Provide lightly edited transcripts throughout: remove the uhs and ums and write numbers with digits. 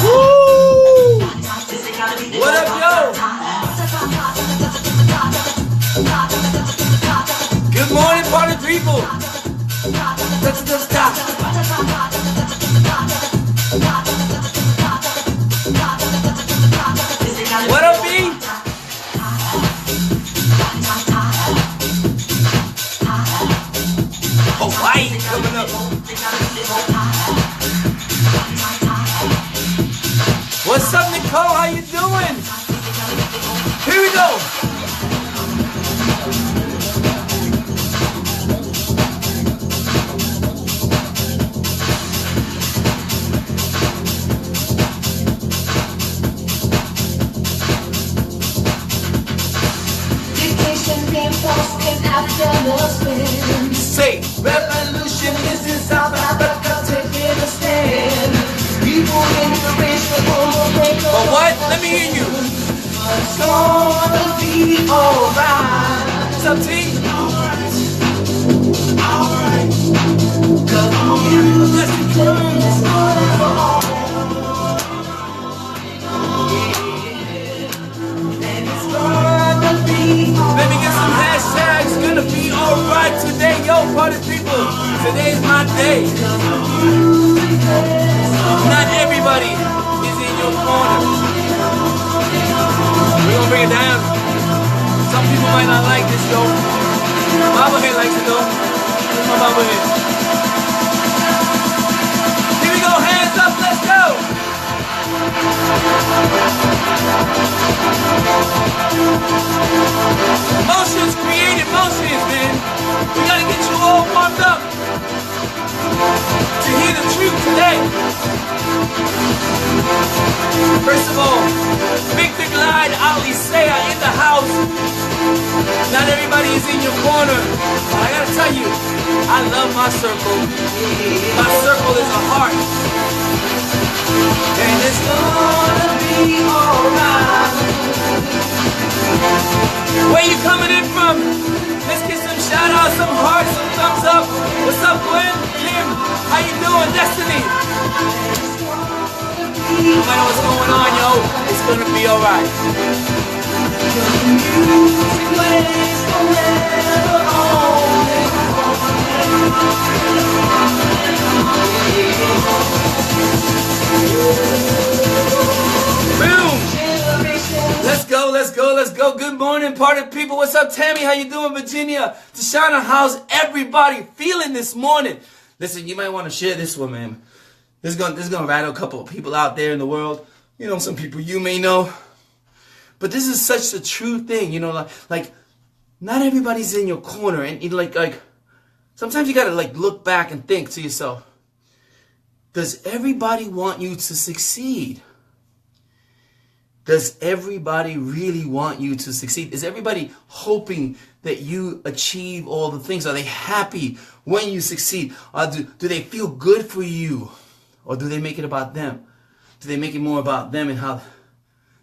Woo! What up, yo? Good morning, party people. What up, B? Hawaii coming up. What's up, Nicole? How you doing? Here we go. Say, revolution is in South Africa taking a stand. People in the race will break. But what? Let me hear you. It's gonna be alright. What's up, T? Alright. Alright. Cause you just become this one. And it's gonna be alright. Let me get some hashtags. Gonna be alright today. Yo, party people. Today's my day. Not everybody is in your corner. We're gonna bring it down. Some people might not like this, yo. Bobblehead likes it, though. Where's my bobblehead? Here we go, hands up, let's go! Motions, creative motions, man. We gotta get you all warmed up to hear the truth today. First of all, Victor Glide, Ali Saya in the house. Not everybody is in your corner. But I gotta tell you, I love my circle. My circle is a heart. And it's gonna be alright. Where you coming in from? Let's get some shout outs, some hearts, some thumbs up. What's up, Glenn? Kim, how you doing? Destiny? No matter what's going on, yo, it's gonna be alright. Boom! Let's go, let's go, let's go. Good morning, party people. What's up, Tammy? How you doing, Virginia? Tashana, how's everybody feeling this morning? Listen, you might want to share this one, man. This is gonna rattle a couple of people out there in the world. You know, some people you may know. But this is such a true thing, you know, like not everybody's in your corner, and like sometimes you gotta like look back and think to yourself, does everybody want you to succeed? Does everybody really want you to succeed? Is everybody hoping that you achieve all the things? Are they happy when you succeed? Do they feel good for you? Or do they make it about them? Do they make it more about them and how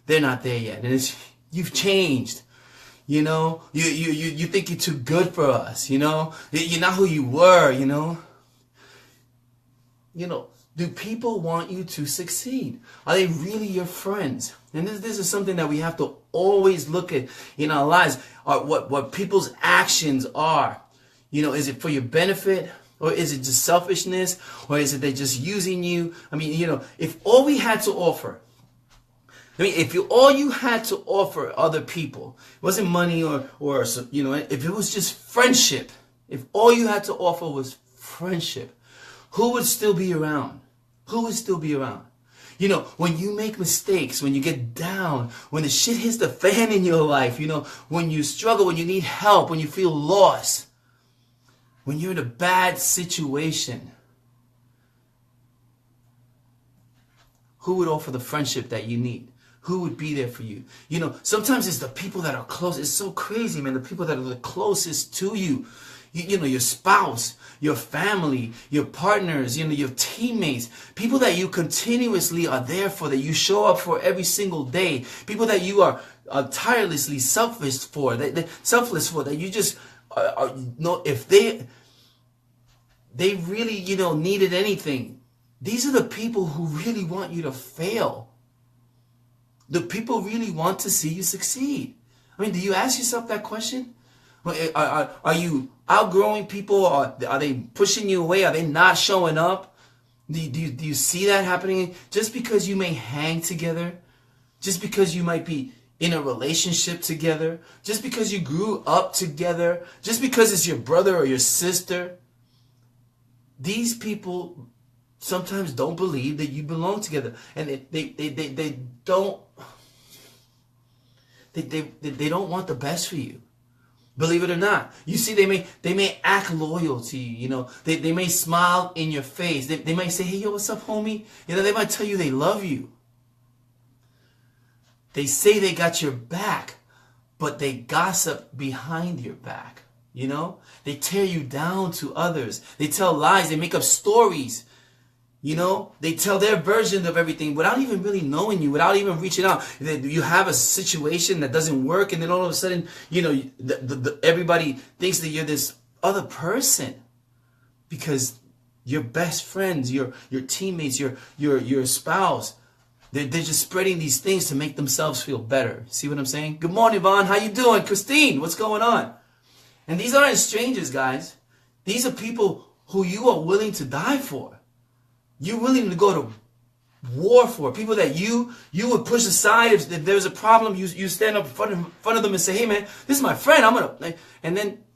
they're not there yet? And you've changed. You know, you think you're too good for us, you know? You're not who you were, you know? You know, do people want you to succeed? Are they really your friends? And this is something that we have to always look at in our lives. What people's actions are. You know, is it for your benefit? Or is it just selfishness? Or is it they're just using you? I mean, you know, if all we had to offer, all you had to offer other people wasn't money or you know, if it was just friendship, if all you had to offer was friendship, who would still be around? Who would still be around? You know, when you make mistakes, when you get down, when the shit hits the fan in your life, you know, when you struggle, when you need help, when you feel lost, when you're in a bad situation, who would offer the friendship that you need? Who would be there for you? You know, sometimes it's the people that are close. It's so crazy, man. The people that are the closest to you. You know, your spouse, your family, your partners, you know, your teammates, people that you continuously are there for, that you show up for every single day, people that you are tirelessly selfless for, that you just know if they really, you know, needed anything, These are the people who really want you to fail. The people really want to see you succeed. I mean, do you ask yourself that question? Are you outgrowing people? Are they pushing you away? Are they not showing up? Do you see that happening? Just because you may hang together, just because you might be in a relationship together, just because you grew up together, just because it's your brother or your sister, these people sometimes don't believe that you belong together, and they don't want the best for you. Believe it or not. You see, they may act loyal to you, you know. They may smile in your face. They might say, hey, yo, what's up, homie? You know, they might tell you they love you. They say they got your back, but they gossip behind your back, you know. They tear you down to others. They tell lies. They make up stories. You know, they tell their version of everything without even really knowing you, without even reaching out. You have a situation that doesn't work, and then all of a sudden, you know, everybody thinks that you're this other person because your best friends, your teammates, your spouse, they're just spreading these things to make themselves feel better. See what I'm saying? Good morning, Vaughn. How you doing? Christine, what's going on? And these aren't strangers, guys. These are people who you are willing to die for. You're willing to go to war for. People that you would push aside if there's a problem. You stand up in front of them and say, hey man, this is my friend.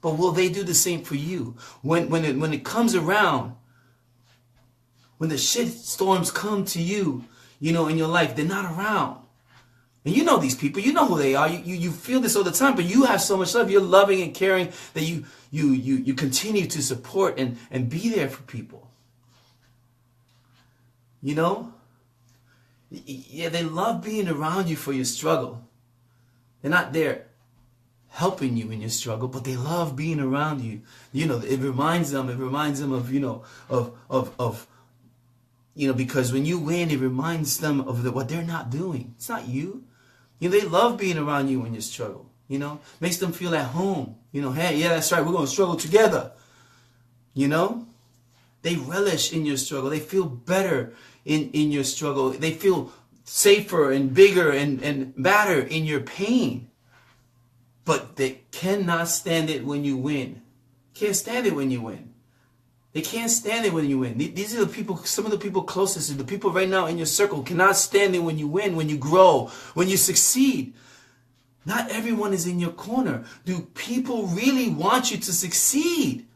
But will they do the same for you? When it comes around, when the shit storms come to you, you know, in your life, they're not around. And you know these people, you know who they are. You feel this all the time, but you have so much love. You're loving and caring that you continue to support and be there for people. You know? Yeah, they love being around you for your struggle. They're not there helping you in your struggle, but they love being around you. You know, it reminds them of, you know, of you know, because when you win, it reminds them of what they're not doing. It's not you. You know, they love being around you in your struggle. You know, makes them feel at home. You know, hey, yeah, that's right. We're going to struggle together. You know, they relish in your struggle. They feel better in your struggle. They feel safer and bigger and badder in your pain. But they cannot stand it when you win. Can't stand it when you win. They can't stand it when you win. These are the people, some of the people closest to you, the people right now in your circle cannot stand it when you win, when you grow, when you succeed. Not everyone is in your corner. Do people really want you to succeed?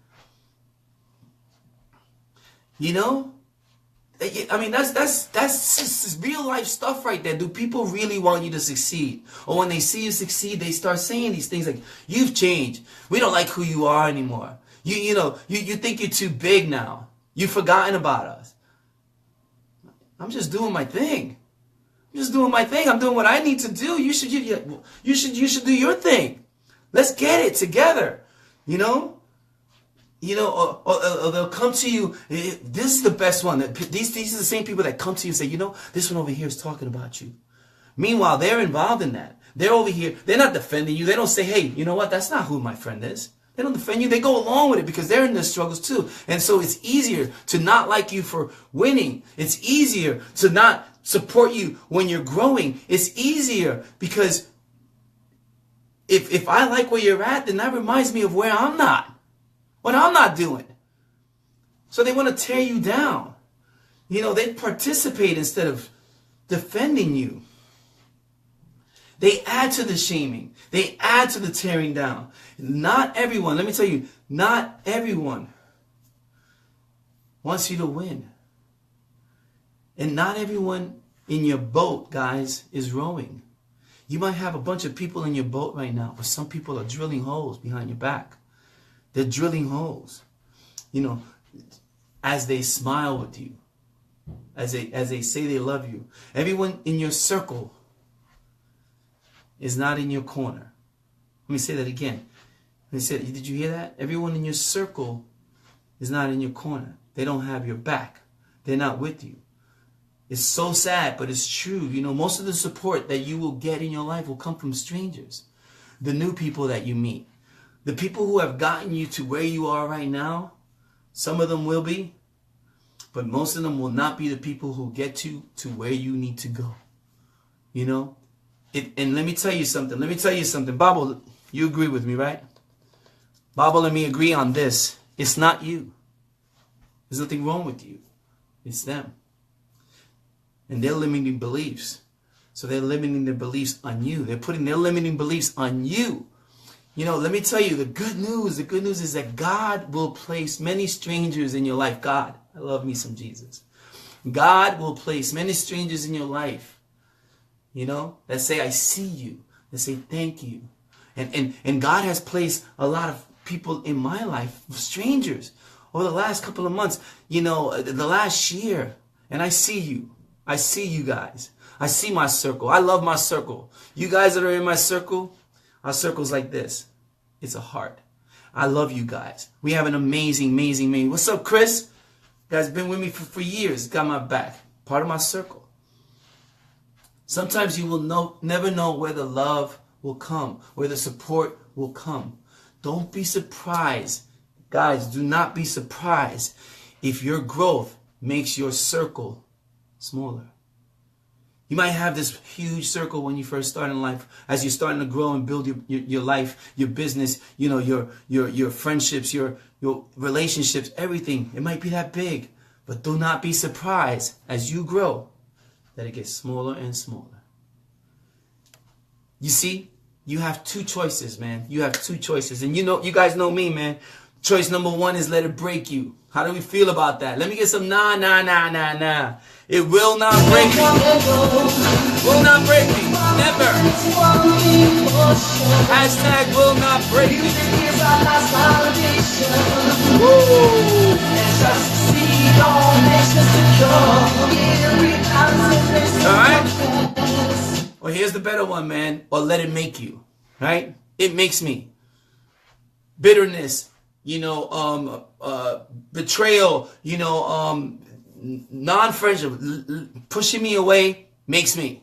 You know? I mean, that's just real life stuff right there. Do people really want you to succeed? Or when they see you succeed, they start saying these things like, you've changed. We don't like who you are anymore. You think you're too big now. You've forgotten about us. I'm just doing my thing. I'm just doing my thing. I'm doing what I need to do. You should do your thing. Let's get it together. You know? Or they'll come to you. This is the best one. These are the same people that come to you and say, you know, this one over here is talking about you. Meanwhile, they're involved in that. They're over here. They're not defending you. They don't say, hey, you know what? That's not who my friend is. They don't defend you. They go along with it because they're in their struggles too. And so it's easier to not like you for winning. It's easier to not support you when you're growing. It's easier because if I like where you're at, then that reminds me of where I'm not. What I'm not doing. So they want to tear you down. You know, they participate instead of defending you. They add to the shaming. They add to the tearing down. Not everyone, let me tell you, not everyone wants you to win. And not everyone in your boat, guys, is rowing. You might have a bunch of people in your boat right now, but some people are drilling holes behind your back. They're drilling holes, you know, as they smile with you, as they say they love you. Everyone in your circle is not in your corner. Let me say that again. Did you hear that? Everyone in your circle is not in your corner. They don't have your back. They're not with you. It's so sad, but it's true. You know, most of the support that you will get in your life will come from strangers, the new people that you meet. The people who have gotten you to where you are right now, some of them will be, But most of them will not be the people who get you to where you need to go. You know? And let me tell you something. Bible, you agree with me, right? Bible and me agree on this. It's not you. There's nothing wrong with you. It's them. And they're limiting beliefs. So they're limiting their beliefs on you. They're putting their limiting beliefs on you. You know, let me tell you, the good news is that God will place many strangers in your life. God, I love me some Jesus. God will place many strangers in your life, you know, that say, I see you, that say, thank you. And God has placed a lot of people in my life, strangers, over the last couple of months, you know, the last year. And I see you. I see you guys. I see my circle. I love my circle. You guys that are in my circle, our circle's like this. It's a heart. I love you guys. We have an amazing. What's up, Chris? You guys been with me for years. Got my back. Part of my circle. Sometimes you will never know where the love will come, where the support will come. Don't be surprised. Guys, do not be surprised if your growth makes your circle smaller. You might have this huge circle when you first start in life, as you're starting to grow and build your life, your business, you know, your friendships, your relationships, everything. It might be that big, but do not be surprised as you grow that it gets smaller and smaller. You see, you have two choices, man. You have two choices. And you know, you guys know me, man. Choice number one is let it break you. How do we feel about that? Let me get some nah. It will not break me. Will not break me. Never. Hashtag will not break me. Woo. Alright? Well, here's the better one, man. Or let it make you. Right? It makes me. Bitterness. You know, betrayal, you know, non-friendship, pushing me away makes me.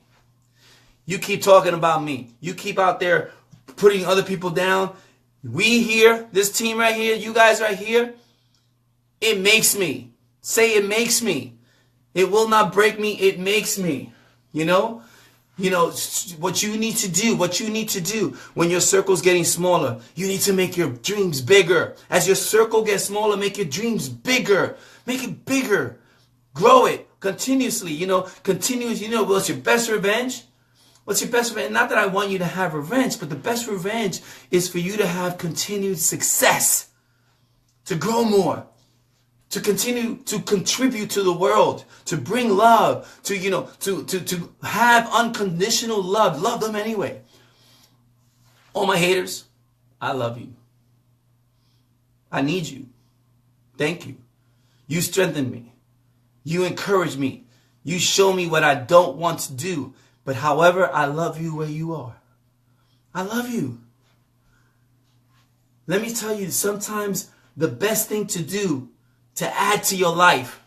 You keep talking about me. You keep out there putting other people down. We here, this team right here, you guys right here, it makes me. Say it makes me. It will not break me. It makes me. You know? You know, what you need to do when your circle's getting smaller, you need to make your dreams bigger. As your circle gets smaller, make your dreams bigger. Make it bigger. Grow it continuously, you know, what's your best revenge? What's your best revenge? Not that I want you to have revenge, but the best revenge is for you to have continued success, to grow more, to continue to contribute to the world, to bring love, to, you know, to have unconditional love. Love them anyway. All my haters, I love you. I need you. Thank you. You strengthen me. You encourage me. You show me what I don't want to do. But however, I love you where you are. I love you. Let me tell you, sometimes the best thing to do to add to your life.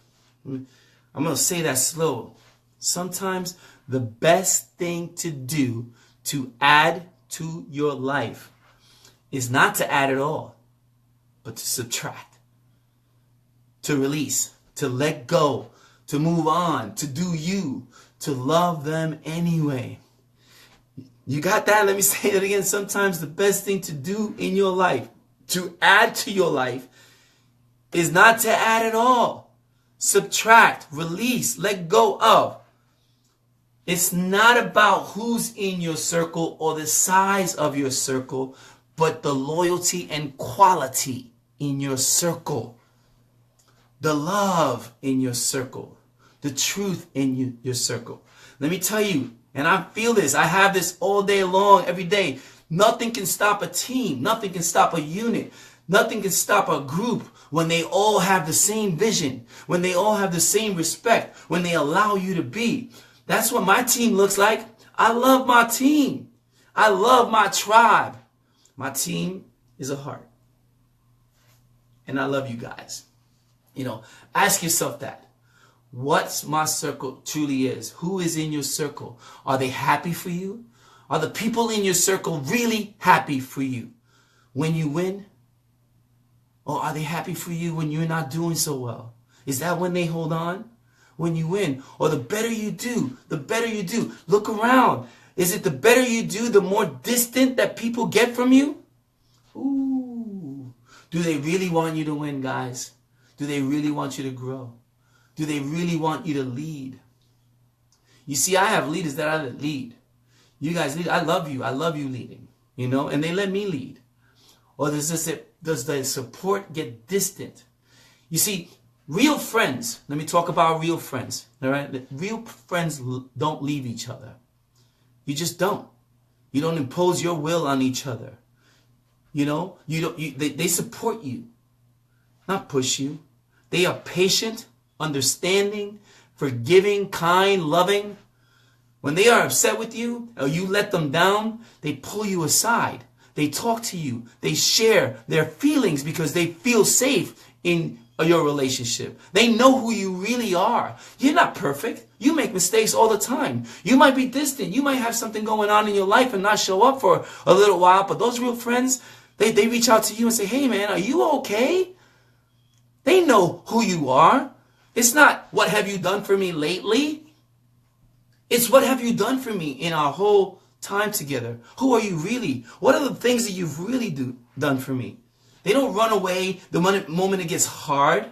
I'm going to say that slow. Sometimes the best thing to do to add to your life is not to add at all, but to subtract, to release, to let go, to move on, to do you, to love them anyway. You got that? Let me say it again. Sometimes the best thing to do in your life, to add to your life, is not to add at all. Subtract, release, let go of. It's not about who's in your circle or the size of your circle, but the loyalty and quality in your circle. The love in your circle. The truth in your circle. Let me tell you, and I feel this, I have this all day long, every day. Nothing can stop a team. Nothing can stop a unit. Nothing can stop a group when they all have the same vision, when they all have the same respect, when they allow you to be. That's what my team looks like. I love my team. I love my tribe. My team is a heart. And I love you guys. You know, ask yourself that. What my circle truly is. Who is in your circle? Are they happy for you? Are the people in your circle really happy for you when you win? Or are they happy for you when you're not doing so well? Is that when they hold on? When you win? Or the better you do, the better you do. Look around. Is it the better you do, the more distant that people get from you? Ooh. Do they really want you to win, guys? Do they really want you to grow? Do they really want you to lead? You see, I have leaders that I lead. You guys lead. I love you. I love you leading. You know, and they let me lead. Or does the support get distant? You see, real friends, let me talk about real friends. All right? Real friends don't leave each other. You just don't. You don't impose your will on each other. You know, they support you, not push you. They are patient, understanding, forgiving, kind, loving. When they are upset with you or you let them down, they pull you aside. They talk to you. They share their feelings because they feel safe in your relationship. They know who you really are. You're not perfect. You make mistakes all the time. You might be distant. You might have something going on in your life and not show up for a little while. But those real friends, they reach out to you and say, hey man, are you okay? They know who you are. It's not, what have you done for me lately? It's, what have you done for me in our whole time together? Who are you really? What are the things that you've really done for me? They don't run away the moment it gets hard.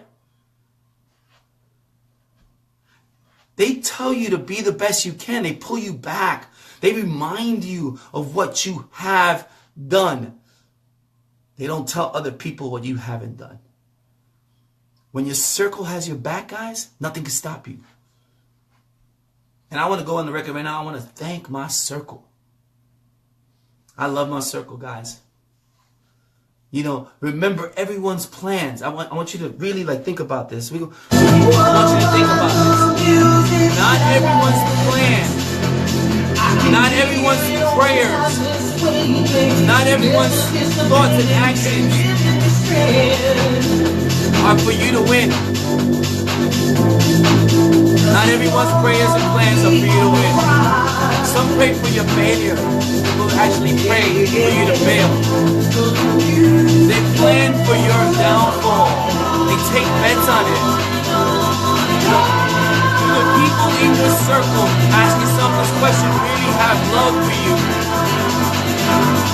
They tell you to be the best you can. They pull you back. They remind you of what you have done. They don't tell other people what you haven't done. When your circle has your back, guys, nothing can stop you. And I want to go on the record right now. I want to thank my circle. I love my circle, guys. You know, remember everyone's plans. I want you to really think about this. I want you to think about this. Not everyone's plan, not everyone's prayers, not everyone's thoughts and actions are for you to win. Not everyone's prayers and plans are for you to win. Some pray for your failure. People actually pray for you to fail. They plan for your downfall. They take bets on it. Do the people in your circle ask yourself this question, really have love for you?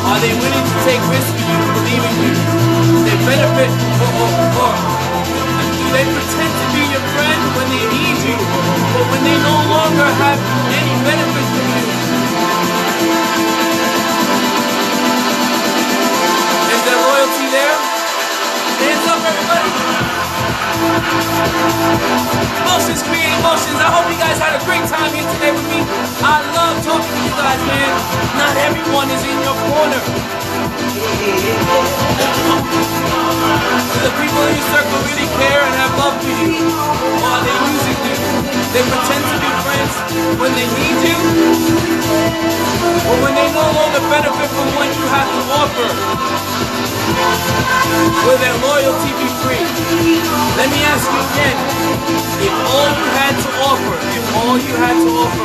Are they willing to take risks with you, believe in you? Do they benefit or do they pretend to be your friend when they need you, but when they no longer have any benefit from you? Is there loyalty there? Hands up, everybody. Emotions create emotions. I hope you guys had a great time here today with me. I love talking to you guys, man. Not everyone is in your corner. Do the people in your circle really care and have love for you? Or are they using you? They pretend to be friends when they need you, or when they no longer benefit from what you have to offer. Will their loyalty be free? Let me ask you again. If all you had to offer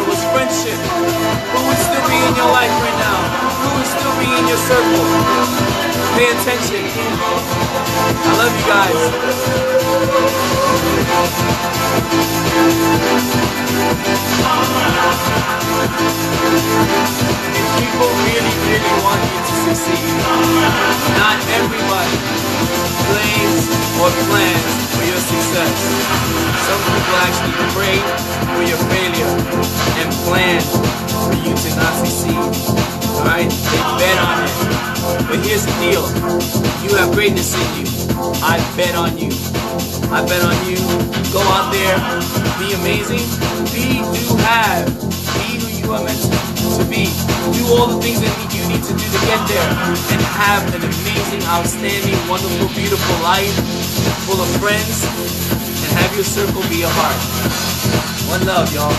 was friendship, who would still be in your life right now? Who would still be in your circle? Pay attention. I love you guys. If people really want you to succeed, not everybody plays or plans for your success. Some people actually pray for your failure and plan for you to not succeed. Alright? They bet on it. But here's the deal. You have greatness in you. I bet on you. I bet on you. Go out there. Be amazing. Be who you are meant to be. Do all the things that you need to do to get there. And have an amazing, outstanding, wonderful, beautiful life. Full of friends. And have your circle be a heart. One love, y'all.